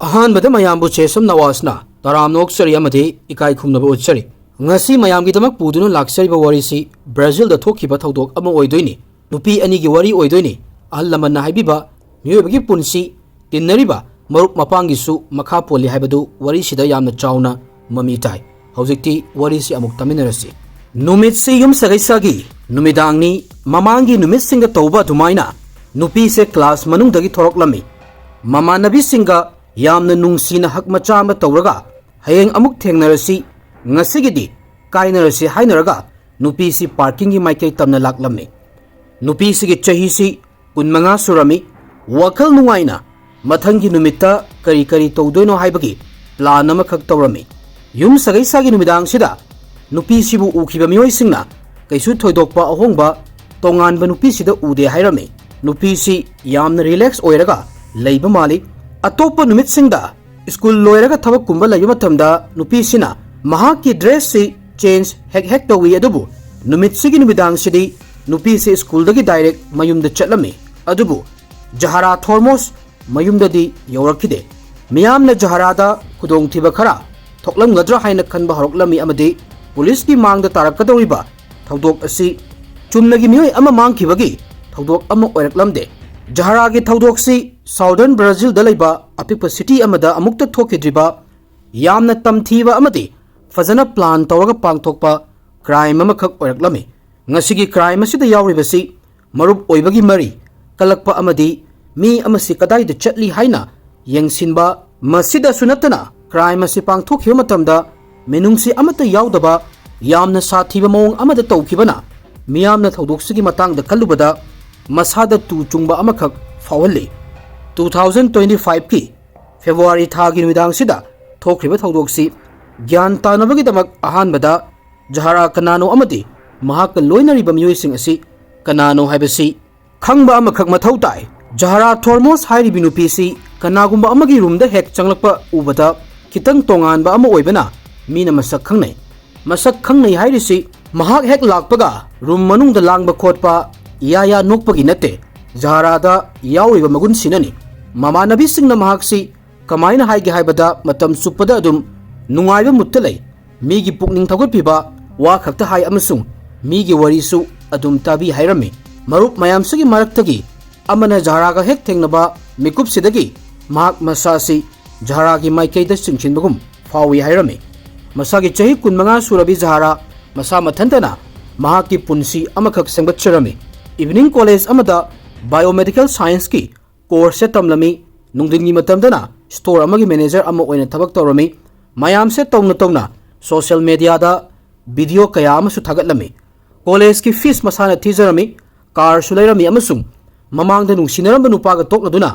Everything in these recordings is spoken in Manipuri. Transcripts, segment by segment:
अहानबद मयामबु चेसम नवासना तरामनोक सरी अमदे इकाई खुमनब उच्चरी ngasi mayamgidamak puduna laksariba warisi Brazil da thokiba thodok ama oidoini nupi ani gi wari oidoini ahlamanna haibiba miyobagi punsi tinnariba marup mapangi su makha poli haibadu wari sida yamna chauna mami tai hojikti wari si amuk taminarasi numit si yum sagaisagi numidangni mamangi numit singa tauba dumaina nupi se class manung dagi thoroklami mama nabi singa yamna nungsina hak macha ma tawraga hayeng amuk thengnarasi ngasigidi kainarasi hainaraga nupi si parking gi maikai tamna laklami nupi si gi chahi si kunmanga surami wakal nuaina mathangi numita kari kari tawdoino haibagi plan ama khak tawrami yum sagai sagi numidang sida nupi sibu ukhiba miyoi singna kaisu thoidokpa ahongba tonganba nupi sida ude hairami nupi si yamna relax oiraga leiba mali atopa numit singda school loiraga thabak kumba laiba matamda nupi sina mahaki dress si change hek tawi adubu numit sigi numidang sidi nupi si school dagi direct mayumda chatlami adubu jahara thormos mayumda di yawrakide miyamna jaharada khudong thiba khara thoklam gadra haina khanba horoklami amadi police ki mangda tarakadoriba thodok asi chumnagi miyoi ama mangkhibagi thodok ama oiraklamde jahara gi thodok si southern Brazil da laiba apikpa city amada amukta thokidriba yamna tamthiba amadi fazana plan tawraga pangthokpa crime amakhak oiraklami ngasigi crime asida yawribasi marup oibagi mari kalakpa amadi mi amasi kadai da chatli haina yengsinba masida sunatana crime asi pangthokhiba matamda menungsi amata yaudaba yamna sathiba mawong amada tawkhibana miyamna thodoksigii matangda kallubada masada tu chungba amakhak fawalli 2025 ki February thagi numidang sida thokriba thodoksi gyan tanabagi damak ahanbada jahara kanano amadi mahak loinariba miyoising asi kanano haibasi khangba amakhak mathau tai jahara thormos hairibi nupi si kanagumba amagi room da hek changlakpa ubada kitang tonganba ama oibana mina masak khangnai hairisi mahak hek lakpaga room manung da langba khotpa ya nokpagi nate jahara da yauriba magun sinani mama nabi singna mahak si kamaina haigi haibada matam supada adum nungaiba muttalai migi pukning thagotpiba wa khakta hai amasung migi warisu adum tabi hairami marup mayamsigi maraktagi amana jahara ga hek thengnaba mikup sidagi mahak masasi jahara gi maikaida singchinbagum fawi hairami masagi chahi kunmanga surabi jahara masa mathantana mahak ki punsi amakhak sangbatcharami evening college amada biomedical science ki course tamlami nungdingi matamdana store amagi manager ama oina thabak tawrami mayam se tongna social media da video kaya amasu thagatlami college ki fees masana thijarami car sulairami amasung mamangda nungsinaramba nupaga tokladuna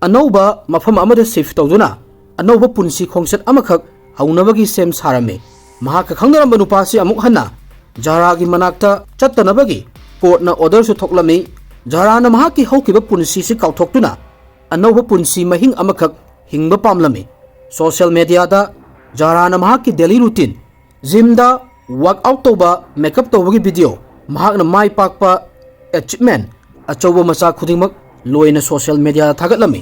anauba mafam amada shift tawduna anauba punsi khongsat amakhak haunabagi sem sarami mahaka khangnaramba nupasi amuk hanna jahara gi manakta chattanabagi court na order su thoklami jahara na mahaki haukiba punsi si kauthokduna anauba punsi mahing amakhak hingba pamlami social media da jahara na mahaki daily routine gym da workout toba makeup tobagi video mahak na mai pakpa achievement achoba macha khudingmak loina social media thagatlami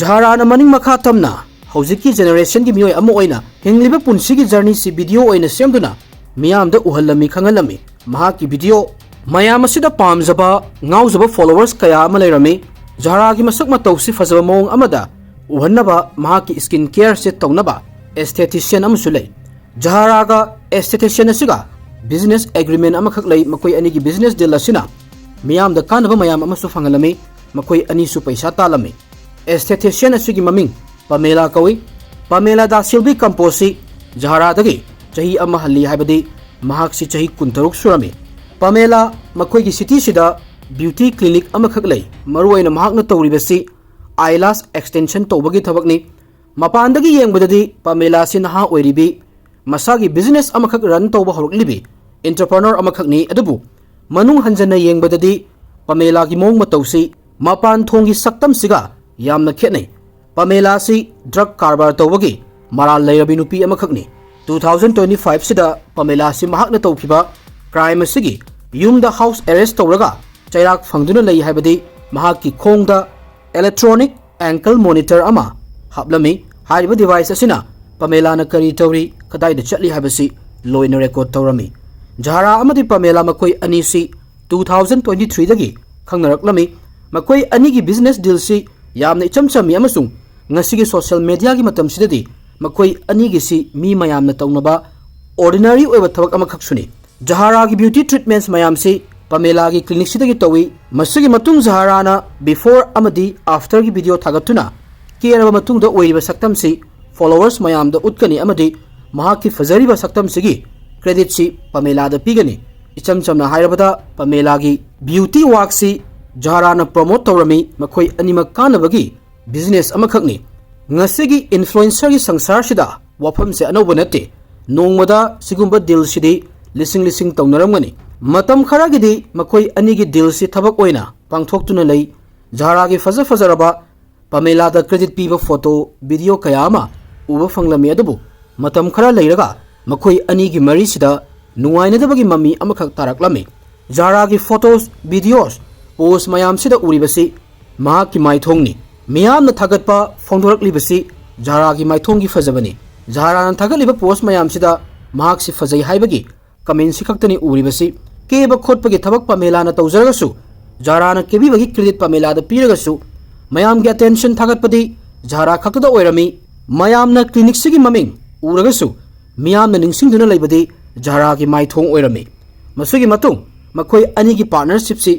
jahara na maning makha tamna hojiki generation gi miyoi ama oina hingliba punsi gi journey si video oina semduna miyam da uhallami khangalami mahaki video mayam asida pamjaba ngaujaba followers kaya ama leirami jahara gi masak matausi fazaba mawong amada uhannaba mahaki skin care se tawnaba esthetician amusulai jahara ga esthetician asiga business agreement amakhak lei makoi ani gi business deal asina miyam da kanaba mayam amasu fangalami makoi ani su paisa talami esthetician asigi maming Pamela kawi Pamela da silbi kamposi jahara dagi chahi ama halli haibadi mahak si chahi kuntaruk surami Pamela makoi gi city sida beauty clinic amakhak lei maruaina mahak na tawribasi eyelash extension tawbagi thabakni mapandagi yengbadadi Pamela sin ha oiribi masagi business amakhak run tawba horoklibi entrepreneur amakhakni adubu manung hanjana yengbadadi Pamela gi mong matawsi mapan thongi saktam siga yamna khetnai Pamela si drug carbar tawbagi maral leirabi nupi amakhakni 2025 sida Pamela si mahakna tawkhiba crime asigi yumda house arrest tawraga chairak phangduna lei haibadi mahaki khongda electronic ankle monitor ama hablami हारिबा डिवाइस असिना पमेला न करी तौरी कदाई द चटली हाबसी लोइना रेकॉर्ड तौरमी जहारा अमदी पमेला मकोई अनीसी 2023 दगी खंगनरकलमी मकोई अनीगी बिजनेस डील सी यामने इचमचमी अमसुंग ngasi social media gi matam sidadi makoi ani gi si mi mayam na tawnaba ordinary oiba thabak ama khaksuni jahara gi beauty treatments mayam si pamela gi clinic sidagi tawi masigi matung jahara na before amadi after gi video thagatuna keraba matung da oiba saktam si followers mayam da utkani amadi maha ki fazari ba saktam sigi credit si pamela da pigani icham chamna hairabada pamela gi beauty work si jahara na promote tawrami makoi anima kanabagi business amakhakni ngasigi influencer gi sangsar sida wafam se anoba nate nongmada sigumba deal sidi lising tawnaramgani matam khara gi di makoi ani gi deal si thabak oina pangthoktuna lei jara gi fazaraba pamela da credit piba photo video kayama uba fanglami adabu matam khara leiraga makoi ani gi mari sida nuaina dabagi mami amakhak taraklami jara gi photos videos post mayam sida uribasi ma ki maithongni मियाम न थागतपा फोंदोरकलिबसी जहारा की माइथोंगी फजबनी जहारा न थागतलिबा पोस्ट मयाम सिदा महाक सि फजै हाइबगी कमेंट सि खक्तनी उरिबसी केब खोटपगी थबक पमेला न तौजरगसु जहारा न केबिबगी क्रेडिट पमेला द पीरगसु मयाम गे अटेंशन थागतपदी जहारा खक्तदा ओइरमी मयाम न क्लिनिक सिगी ममिंग उरगसु मियाम न निंगसिंगदुना लेबदी जहारा की माइथोंग ओइरमी मसुगी मतुंग मखोय अनी की पार्टनरशिप सि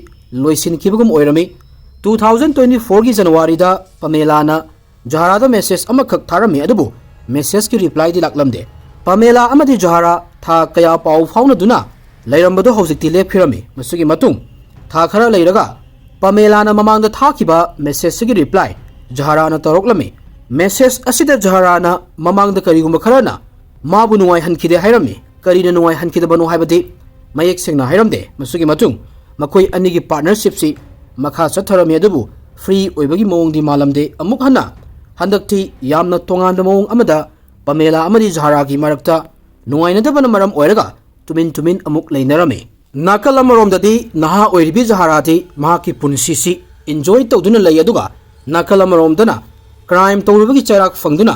लोइसिन किबगम ओइरमी 2024 की जनवरी दा पमेला ना जहारा दा मैसेज अमखक थारमी अदबु मैसेज की रिप्लाई दि लाकलमदे पमेला अमदि जहारा था कया पाउ फाउना दुना लैरमबदो हौजिकति लेफिरमी मसुगी मतुंग था खरा लैरगा पमेला ना ममांग दा थाखिबा मैसेज की रिप्लाई जहारा ना तरोकलमी मैसेज असिदा जहारा ना ममांग दा करिगुम खराना माबु नुवाई हनखिदे हाइरमी करिना नुवाई हनखिदे बनु हाइबदि मयेक सेंगना हाइरमदे मसुगी मतुंग मखोई अनिगी पार्टनरशिप सि मखा चथरमी अदबु फ्री ओइबगी मोंगदी मालमदे अमुक हना हंदक्ति यामना तोंगान मोंग अमदा पमेला अमदी जहारा की मरक्ता नुवाइनदबन मरम ओइरगा तुमिन अमुक लेनरमे नाकल अमरोमददी नहा ओइरिबी जहारादी महाकी पुनसीसी एन्जॉय तौदुना लई अदुगा नाकल अमरोमदना क्राइम तौरुबगी चराक फंगदुना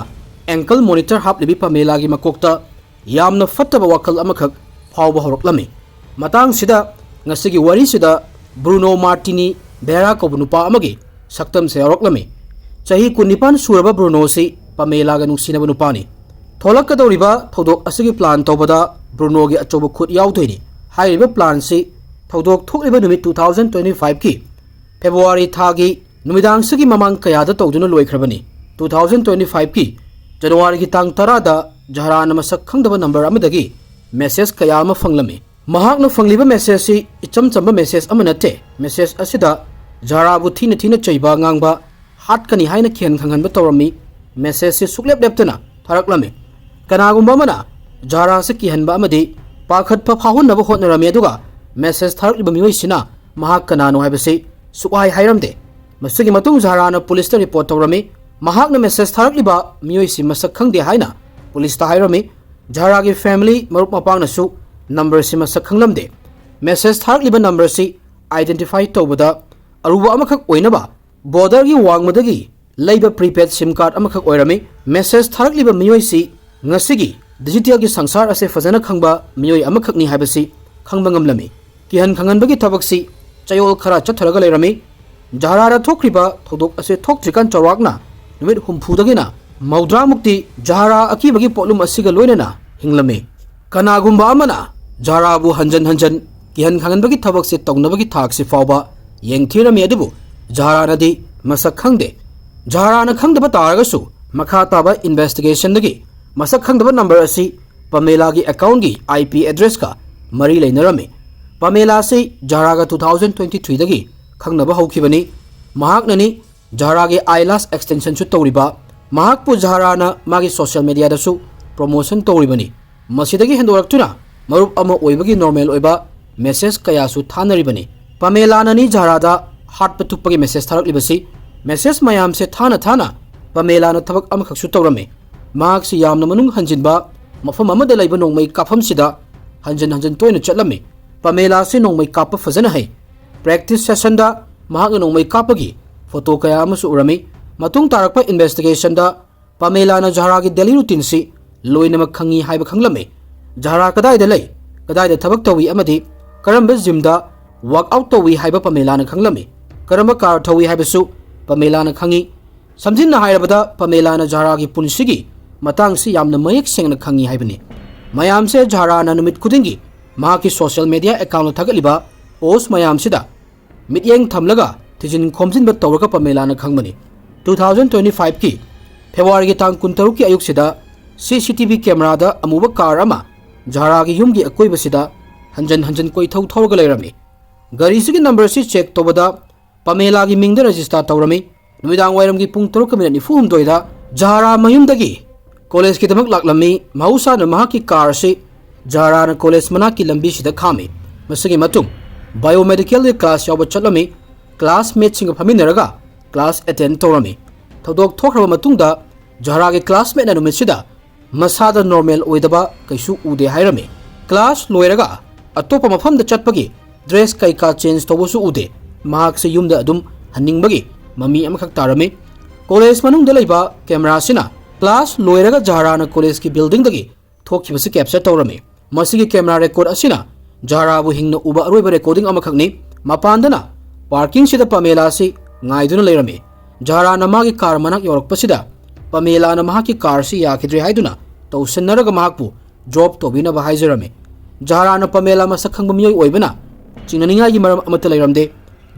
एंकल मॉनिटर हापलिबी पमेला की मकोक्ता यामना फत्तबा वखल अमखक फावबा होरकलमी मतांग सिदा ngasi wari sida Bruno Martini बेरा को नुपा अमगी सक्तम से औरकलमी चाही कुनिपान सुरबा ब्रुनो से पमेला गा नुसिनबा नुपानी थोलकदौरिबा थौदोक असगी प्लान तौबदा ब्रुनो गी अचोब खुद याउथोइनी हाइरिबा प्लान से थौदोक थोकलिबा नुमित 2025 की फेब्रुवारी थागी नुमिदांग सगी ममांग कयादा तौदुना लोइख्रबनी 2025 की जनवरी की तांग 10 दा जहरा नमसक खंगदबा नंबर अमदगी मैसेज कया अमा फंगलमी महाकनो फंगलिबा मैसेज से इचम चंबा मैसेज अमनते मैसेज असिदा जहाराबु थीना चैबा ngang हाटकनी हाइना खेन खंगनबा तौरमी मैसेज से सुकलेप लेपतना थरकलमी कनागुंबा मना जहारा से किहनबा अमदी पाखतफा फाहुनबा होटनरमी अदुगा मैसेज थरकलिबा मियोइसिना महाक कनानो हाइबसे सुकाइ हाइरमदे मसुगी मतुंग जहाराना पुलिस ता रिपोर्ट तौरमी महाकना मैसेज थरकलिबा मियोइसि मसक खंगदे हाइना पुलिस ता हाइरमी जहारागी फैमिली मरुप मपांगनासु नंबर से मसक खंगलमदे मैसेज थारकलिबा नंबर से आइडेंटिफाई तौबदा अरुबा अमखक ओइनबा बॉर्डर की वांगमदगी लैबा प्रीपेड सिम कार्ड अमखक ओइरमी मैसेज थारकलिबा मियोइसि ngasiगी डिजिटल की संसार असे फजना खंगबा मियोइ अमखकनी हाइबसी खंगबा ngमलमी किहन खंगनबगी थबकसी चयोल खरा चथरगा लेरमी जहारारा थोक्रिबा थोदोक असे थोक्ट्रिकन चौराकना नुमित हुमफुदगिना मौद्रा मुक्ति जहारा अकीबगी पोलुम असिगा लोइनना हिंगलमी कनागुंबा अमना जहाराबु हंजन किहन खंगनबगी थबक से तौनबगी थाक से फावबा येंगथिरमी अदुबु जहारानदी मसक खंगदे जहाराना खंगदबा तारगसु मखा ताबा इन्वेस्टिगेशन दगी मसक खंगदबा नंबर असि पमेला की अकाउंट की आईपी एड्रेस का मरी लेनरमी पमेला से जहारागा 2023 दगी खंगनबा हौखिबनी महाकननी जहारागे आईलास एक्सटेंशन सु तौरिबा महाकपु जहाराना मागी सोशल मीडिया दसु प्रमोशन तौरिबनी मसिदगी हेंदोरक्तुना मरुप अमा ओइबगी नॉर्मल ओइबा मैसेज कयासु थानरिबनी पमेलाननी जहारादा हाट पतुपगी मैसेज थारकलिबसी मैसेज मयाम से थाना पमेलाना थबक अमखकसु तौरमे मार्क से यामना मनुंग हंजिनबा मफम अमदा लैबा नोंमै काफम सिदा हंजन तोयना चटलमी पमेला से नोंमै काप फजना है प्रैक्टिस सेशन दा महाक नोंमै कापगी फोटो कया अमसु उरमी मतुंग तारकपा इन्वेस्टिगेशन दा Pamela Zahra ki daily routine si loina makhangi haiba khanglame Zahra kadai de lay kadai de thabak tawi amadi karamba gym da work out tawi haiba Pamela na khanglame karamba car tawi haiba su Pamela na khangi samjin na hairabada Pamela na Zahra ki punsigi matang si yamna mayek seng na khangi haibani mayam se Zahra na numit khudingi ma ki social media account thagaliba post mayam sida mityeng thamlaga tijin khomjin ba tawraka Pamela na khangmani 2025 ki February ki tang kuntaru ki ayuk sida CCTV camera da amuba car ama Zahra ki yum gi akoi basida hanjan koi thau thau ga leirami gari si ki number si check tobada Pamela ki mingda register tawrami numidang wairam ki pung 3:94 da Zahra mayum dagi college ki tamak laklami mausa na maha ki car si Zahra na college mana ki lambi sida khami masagi matung biomedical class yaw chatlami classmate sing phaminaraga class attend tawrami thodok thokraba matungda Zahra ki classmate na numit sida masada normal oidaba kaisu ude hairami class loiraga atopa mafam da chatpagi dress kai ka change tobosu ude mahak se yumda adum haningbagi mami amakhak tarami college manung da leiba camera sina class loiraga Zahra na college ki building dagi thokkibasi capture tawrami masigi camera record asina Zahra bu hingna uba aroiba recording amakhakni mapandana parking sida Pamela si ngaiduna leirami Zahra na magi car manak yorakpasida Pamela na mahaki car si yakidri haiduna tawsannaraga mahakpu drop tobina ba haizarami Zahra na Pamela masakhang bamyoy oibana chinganinga gi maram amata leiramde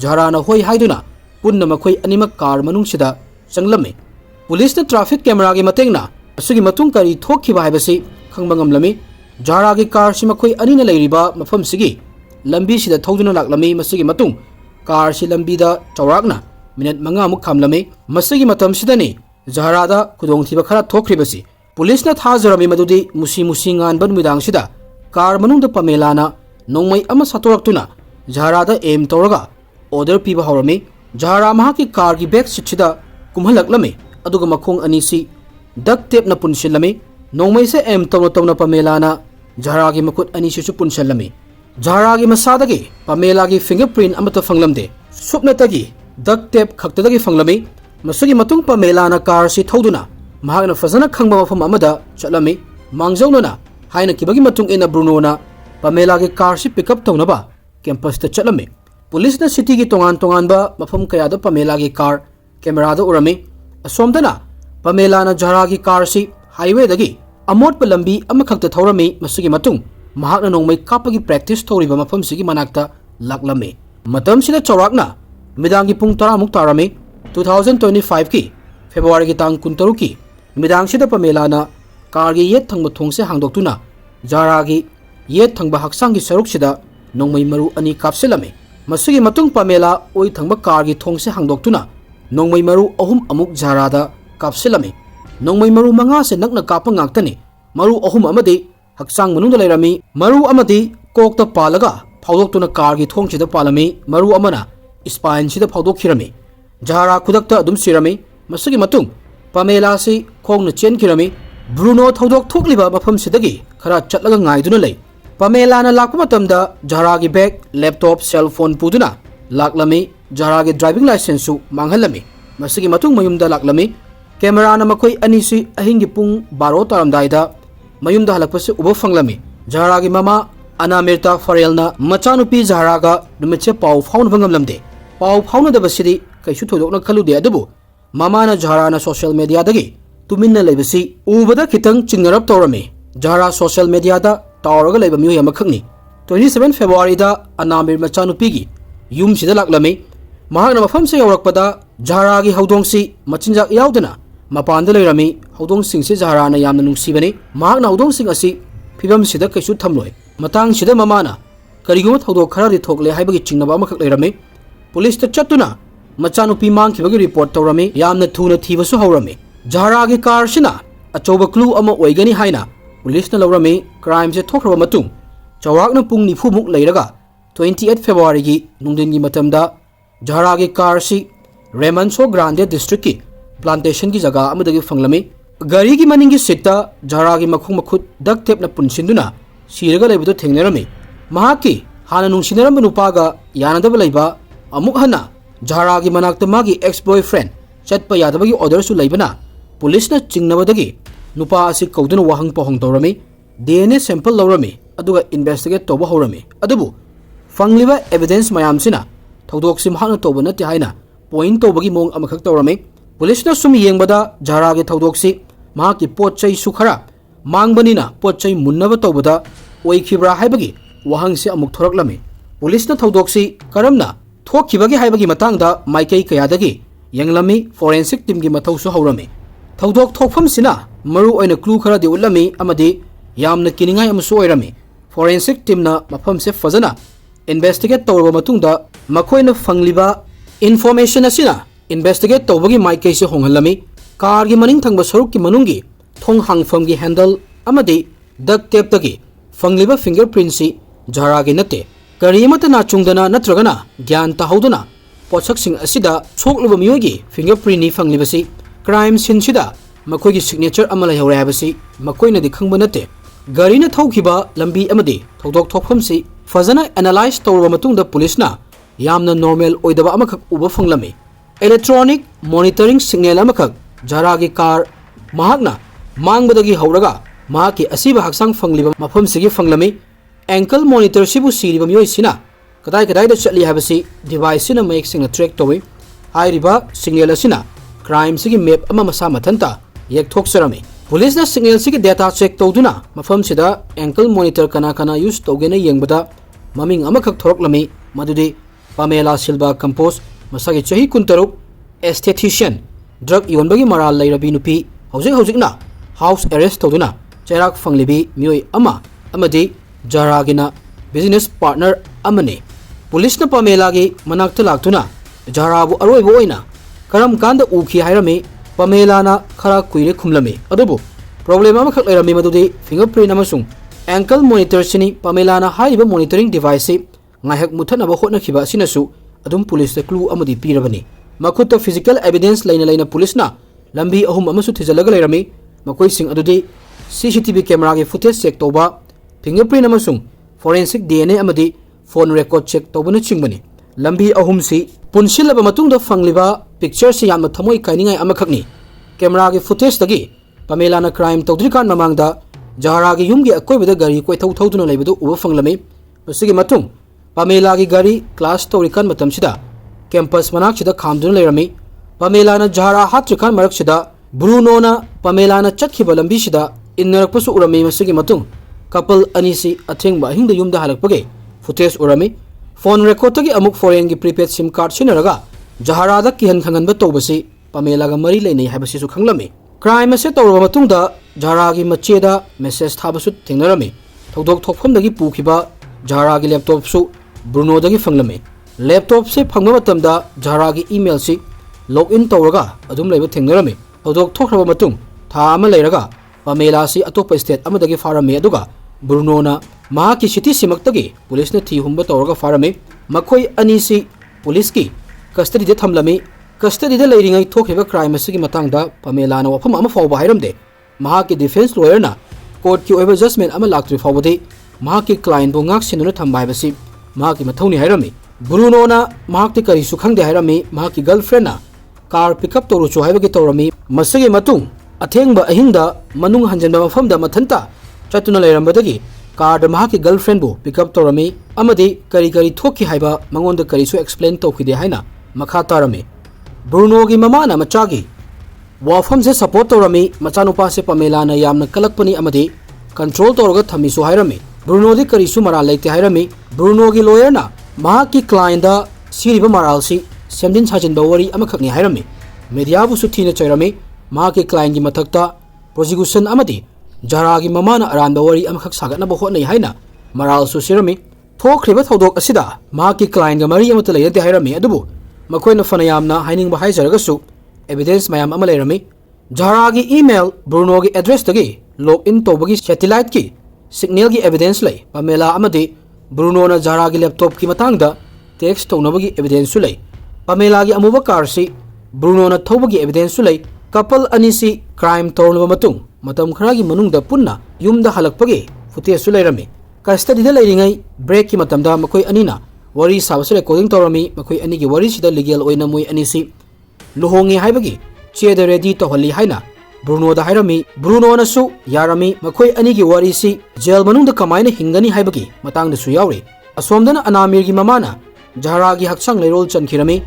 Zahra na hoi haiduna punna makhoi animak car manung sida changlame police na traffic camera gi matengna asugi matung kari thokhiba haibasi khangba ngamlami Zahra gi car si makhoi anina leiriba mafam sigi lambi sida thoduna laklami masigi matung car si lambi da chawrakna minute manga muk khamlami masigi matam sidani Zahra da kudong thiba khara thokhribasi police na thazarami madudi musi ngan ban midang sida car manung da Pamela na nongmai ama satoraktuna Zahra da aim tawraga order piba hawrami Zahra maha ki car gi back seat sida kumhalaklami aduga makhong ani si duct tape na punsilami nongmai se aim tawna Pamela na Zahra gi makut ani si su punsilami Zahra gi masadagi Pamela gi fingerprint amata fanglamde supnatagi duct tape khaktadagi fanglami masagi matung Pamela na car si thoduna mahakna fazana khangba mafam amada chatlami mangjawnana haina kibagi matung ina Bruno na Pamela gi car si pick up tawnaba campus ta chatlami police na city gi tongan ba mafam kaya da Pamela gi car camera da urami asomdana Pamela na Zahra gi car si highway dagi amot pa lambi amakhakta thorami masagi matung mahakna nongmai kapagi practice thoriba mafam sigi manakta laklami matam sida chawrakna midangi pung 10 muk tarami 2025 ki February ki tang kuntaru ki midang sida Pamela na car gi yet thangba thongse hangdoktuna Zahra gi yet thangba haksang gi saruk sida nongmai maru ani kapselame masigi matung Pamela oi thangba car gi thongse hangdoktuna nongmai maru ahum amuk Zahra da kapselame nongmai maru manga se nakna kapa ngaktani maru ahum amadi haksang manung da leirami maru amadi kokta palaga phawdoktuna car gi thong sida palami maru amana spine sida phawdokkhirami Zahra khudakta adum sirami masagi matung Pamela si khongna chenkirami Bruno thodok thokliba mafam sidagi khara chatlaga ngaiduna lei Pamela na lakpa matamda Zahra gi bag laptop cell phone puduna laklami Zahra gi driving license su manghalami masagi matung mayumda laklami camera na makhoi ani si ahingi pung 12 taramdaida mayumda halakpase uba fanglami Zahra gi mama Anamirta Farelna machanupi Zahra ga numitse pau faun bangamlamde pau fauna da basidi kaisu thodokna khalude adubu mama na Zahra na social media dagi tuminna leibasi ubada khitang chingarap tawrami Zahra social media da tawraga leiba myu yamakhakni 27 February da Anamir machanupi gi yum sida laklami mahakna mafam se yawrakpada Zahra gi haudong si machinjak yaudana mapanda leirami haudong sing se Zahra na yamna nungsibani mahakna haudong sing asi phibam sida kaisu thamloi matang sida mama na kariguma thodok khara ri thokle haibagi chingnaba amakhak leirami police ta chatuna machanupi mangkhibagi report tawrami yamna thuna thibasu hawrami Zahra gi car sina achoba clue ama oigani haina police na lawrami crime se thokraba matung chawrakna pung 90 muk leiraga 28 February gi nungdin gi matamda Zahra gi car si Remanso Grande district ki plantation ki jaga amadagi fanglami gari gi maningi seat Zahra gi makhung makhut duct tape na punsinduna siraga leibudo thengnerami mahaki hana nungsinaramba nupaga yanadaba leiba amuk hana Zahra gi manakta magi ex boyfriend chatpa yadabagi order su leibana पुलिसना चिंगनबदगी नुपा असि कौदुना वाहंग पहंग तौरमी DNA sample लौरमी अदुगा इन्वेस्टिगेट तौबा हौरमी अदुबु फंगलिबा एविडेंस मयामसिना थौदोकसि महाना तौबा नते हाइना पॉइंट तौबगी मोंग अमखक तौरमी पुलिसना सुम येंगबदा जहारागे थौदोकसि महाकी पोटचै सुखरा मांगबनिना पोटचै मुन्नबा तौबदा ओइखिब्रा हाइबगी वाहंगसे अमुक थोरकलमी पुलिसना थौदोकसि करमना थोखिबगी हाइबगी मतंगदा माइकै कयादगी यंगलमी फोरेंसिक टीम की मथौसु हौरमी थौदोक थोफमसिना मरु ओइना क्लू खरादि उल्लमी अमदि यामना किनिंगाय अमसु ओइरमी फोरेंसिक टीमना मफमसे फजना इन्वेस्टिगेट तौरबा मतुंगदा मखोइना फंगलिबा इन्फॉर्मेशन असिना इन्वेस्टिगेट तौबगी माइकैसे होंगलमी कार की मनिंग थंगबा सरुक की मनुंगी थोंग हांगफम की हैंडल अमदि डक टेप तगी फंगलिबा फिंगरप्रिंट सी जहारागे नते करीमत ना चुंगदना नत्रगना ज्ञान ताहौदना पोछकसिंग असिदा सोकलुबा मियोगी फिंगरप्रिंट नि फंगलिबसी क्राइम सीन सिदा मखोगी सिग्नेचर अमा लैहौरे हाबसी मखोइनदि खंगबा नते गारीना थौखिबा लंबी अमदि थौदोक थोफमसी फजना एनालाइज तौरबा मतुंगदा पुलिसना यामना नॉर्मल ओइदबा अमखक उबा फंगलमी इलेक्ट्रॉनिक मॉनिटरिंग सिग्नल अमखक जहारागी कार महाकना मांगबदगी हौरगा महाकी असीबा हक्सांग फंगलिबा मफमसिगी फंगलमी एंकल मॉनिटर सिबु सीरिबा मियोइसिना कदाई कदाईदा चली हाबसी डिवाइस सिना मयेक सिंगना ट्रैक तौई हाइरिबा सिग्नल असिना क्राइम सिगी मैप अमा मसा मथंता येकथोक्सरमी पुलिसना सिग्नल सिगी डेटा चेक तौदुना मफमसिदा एंकल मॉनिटर कना कना यूज तौगेना येंगबदा ममिंग अमखक थोरकलमी मदुदि पामेला सिल्वा कंपोज मसागी चही कुंतरुक esthetician drug योनबगी moral लैरबी नुपी हौजिकना house arrest तौदुना चैराक फंगलिबी मियोई अमा अमदि जहारागिना बिजनेस पार्टनर अमने पुलिसना पामेलागी मनाक्ता लाक्तुना जहाराबु अरोइबो ओइना करम कांदा उखि हाइरमी पामेलाना खरा कुइरे खुमलमी अदुबु प्रॉब्लम अमखक लैरमी मदुदि फिंगरप्रिंट अमसुंग एंकल मॉनिटर सिनी पामेलाना हाइबा मॉनिटरिंग डिवाइस सि ngaihak muthanaba hotnakiba sinasu adum police ta clue amadi pirabani makhutta physical evidence laina police na lambi ahum amasu thijalaga lairami makoi sing adudi CCTV camera ge footage check toba fingerprint amasung forensic DNA amadi phone record check tobana chingbani lambi ahum si punsilaba matungda fangliba picture si yamna thamoi kainingai amakhakni camera ge footage tagi pamela na crime tawdrikan mamangda jahara ge yumgi akoibada gari koi thau thauduna leibadu uba fanglami pasigi matung Pamela की गाड़ी class तौरिकान मतमसिदा campus मनाक्सिदा खामदुना Laramie पामेलाना जहारा हात्रिकान मरक्सिदा ब्रूनोना पामेलाना चखिबा लंबीसिदा इन्नरकपसु उरमी मसिगी मतुंग couple अनिसी अथेंगबा हिंगदा युमदा हलकपगे footage उरमी phone record तगी अमुक फॉरेन की प्रीपेड सिम कार्ड सिनरगा जहारादा किहन खंगनबा तौबसी पामेलागा मरी लेनै हाबसिसु खंगलमी क्राइम असे तौरबा मतुंगदा जहारागी मचेदा मेसेज थाबसु थेंगनरमी थौदोक थोकफमदगी पुखिबा जहारागी लैपटॉप सु ब्रूनोदगी फंगलमे लैपटॉप से फंगबा मतमदा जहारागी ईमेल से लॉग इन तौरगा अदुम लेबा थेंगनरमे थौदोक थोखरबा मतुंग था अमा लेरगा पामेला से अतोप स्टेट अमदगी फारमे अदुगा ब्रूनोना महाकी सिटी सिमक्तगी पुलिस ने थी हुंबा तौरगा फारमे मखोई अनी से पुलिस की कस्टडी दे थमलमे कस्टडी दे लेरिंगै थोखिबा क्राइम असिगी मतंगदा पामेला ना वफम अमा फावबा हाइरमदे महाकी डिफेंस लॉयर ना कोर्ट की ओइबा जजमेंट अमा लाक्ट्रि फावबदे महाकी क्लाइंट बो ngak sinuna thamba haibasi महाकी मथौनी हाइरमी ब्रूनोना महाक्ति करिसु खंगदे हाइरमी महाकी गर्लफ्रेंड ना कार पिकअप तौरुचु हाइबगी तौरमी मसगी मतुंग अथेंगबा अहिंगदा मनुंग हंजनबा मफमदा मथंता चतुना लेरमबदगी कार महाकी गर्लफ्रेंड बो पिकअप तौरमी अमदि करी करी थोकी हाइबा मंगोंदा करिसु एक्सप्लेन तौखिदे हाइना मखा तारमी ब्रूनोगी ममाना मचागी वाफम से सपोर्ट तौरमी मचानुपा से पामेलाना यामना कलकपनी अमदि कंट्रोल तौरगा थमिसु हाइरमी ब्रूनोदी करिसु मराल लेते हाइरमी ब्रूनोगी लॉयर ना महाकी क्लाइंट दा सिरिबा मराल सी सेमदिन साजिनबा वरी अमखकनि हाइरमी मीडिया बुसु थीना चैरमी महाकी क्लाइंट की मथक्ता प्रोसिक्यूशन अमदि जहारागी ममाना अरानबा वरी अमखक सागतनबा होतनै हाइना मराल सु सिरमी थोखरिबा थौदोक असिदा महाकी क्लाइंट गा मरी अमता लेयते हाइरमी अदुबु मखोइना फनायामना हाइनिंगबा हाइजरगसु एविडेंस मयाम अमा लेरमी जहारागी ईमेल ब्रूनोगी एड्रेस तगी लॉग इन तौबगी सैटेलाइट की सिग्नल की एविडेंस लै पामेला अमदि ब्रूनोना जहारागी लैपटॉप की मतंगदा टेक्स्ट तौनबगी एविडेंस लै पामेलागी अमुबा कार से ब्रूनोना थौबगी एविडेंस लै कपल अनिसी क्राइम तौनबा मतुंग मतम खरागी मनुंगदा पुन्ना युमदा हलकपगे फुटेज लैरमी कस्टडीदा लैरिङै ब्रेक की मतमदा मखोई अनिना वरी साबसे रेकॉर्डिंग तौरमी मखोई अनिगी वरी सिदा लीगल ओइना मोई अनिसी लुहोंगे हाइबगी चेदा ready तौहली हाइना Brunoda hairami Bruno nasu yarami makhoi anigi warisi jail manungda kamaina hingani haibagi matangdasu yauri asomdana Anamirgi mamana Jaharagi hakchang leirol chankhirami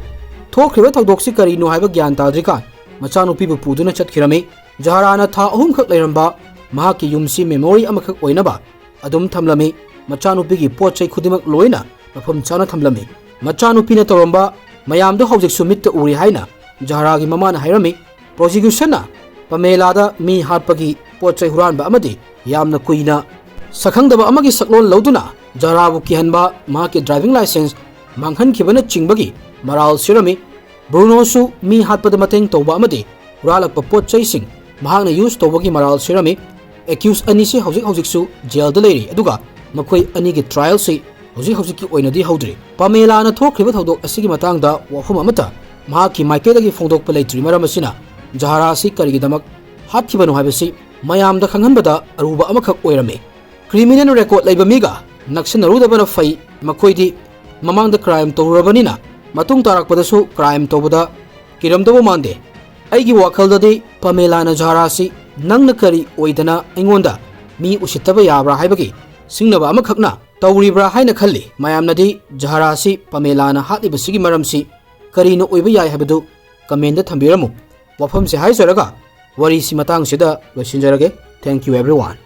thokriba thokdoksi karino haiba gyan tadrikan machanupibu puduna chatkirami Jaharana tha ahum khak leiramba mahaki yumsi memory amakhak oinaba adum thamlami machanupigi pochai khudimak loina mafam chana thamlami machanupina toramba mayamdo hojik sumit uri haina Jaharagi mamana hairami prosecution na Pamela da mi hatpagi pochai huranba amadi yamna kuina sakhangdaba amagi saklon lauduna Jaharabu kihanba mahaki driving license manghan khibana chingbagi maral sirami Bruno su mi hatpada mateng tawba amadi huralakpa pochai sing mahakna use tawbagi maral sirami accused ani se hojik su jail da leiri aduga makhoi ani gi trial se hojik ki oinadi hodri Pamela na thokriba thodok asigi matangda wafum amata mahaki maikedagi phongdok pa leitri maram asina Jahara si karigidamak hatkibanu haibasi mayamda khanghanbada aruba amakhak oirame criminal record leiba miga naksinarudabana fai makoidi mamangda crime tawrabanina matung tarakpadasu crime tawbada kiramdabo mande aigi wakaldadi Pamela na Jahara si nangna kari oidana aingonda mi usittaba yabra haibagi singnaba amakhakna tawribra haina khalli mayamnadi Jahara si Pamela na hatlibasigi maramsi karino oiba yai habadu comment thambiramu wafam se haisaraga wari si matang sida losinjarage. Thank you everyone.